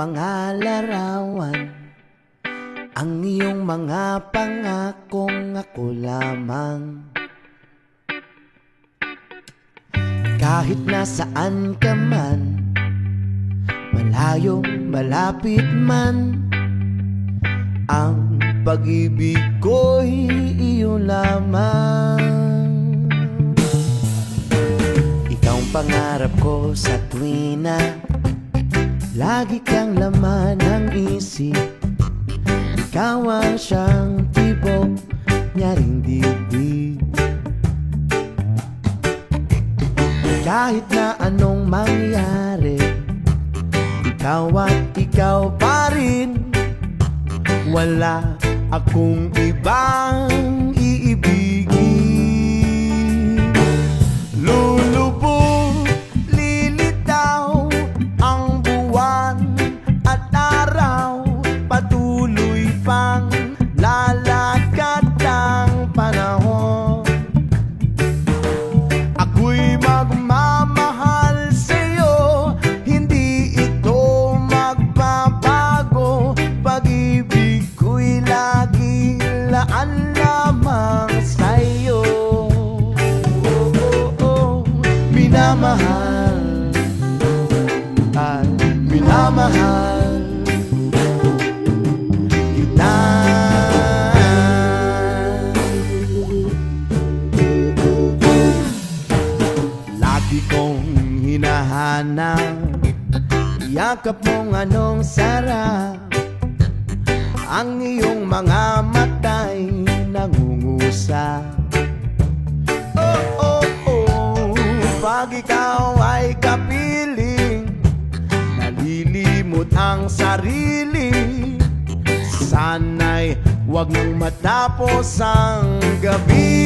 mga larawan, ang iyong mga pangakong ako lamang. Kahit nasaan ka man, malayong malapit man, ang pag-ibig ko'y iyo lamang. Ikaw ang pangarap ko sa tuwina, lagi kang laman ng isip. Ikaw ang siyang tibok niya ring dibdib. Kahit na anong mangyari, ikaw at ikaw pa rin. Wala akong ibang iibigin. Lulubog, lilitaw ang buwan at araw, patuloy pang lalakad ang panahon. Ako'y magmamahal sa'yo, hindi ito magbabago. Pag-ibig ko'y lagi laan lamang sa'yo. Minamahal at minamahal kita. Lagi kong hinahanap yakap mong anong sarap, ang iyong mga mata'y nangungusap. Oh, oh, oh, pag ikaw ay kapiling, nalilimot ang sarili. Sana'y huwag nang matapos ang gabi.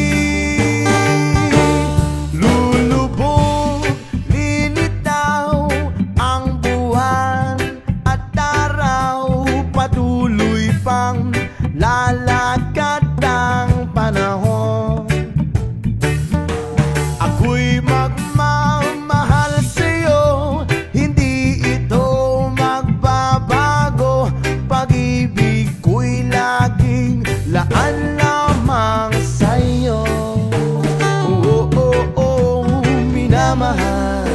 Lulubog, lilitaw ang buwan at araw, patuloy pang lalakad ang panahon. Ako'y magmamahal sa'yo, hindi ito magbabago. Pag-ibig ko'y laging laan lamang sa'yo. Oh, oh, oh, minamahal,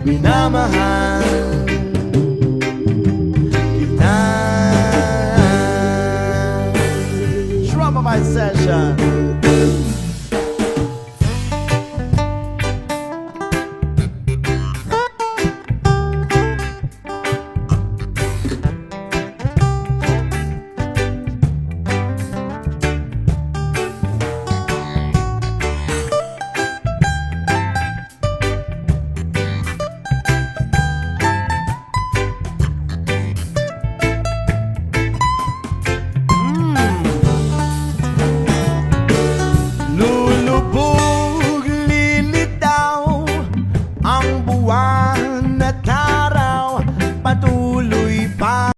minamahal kita. Drama my session.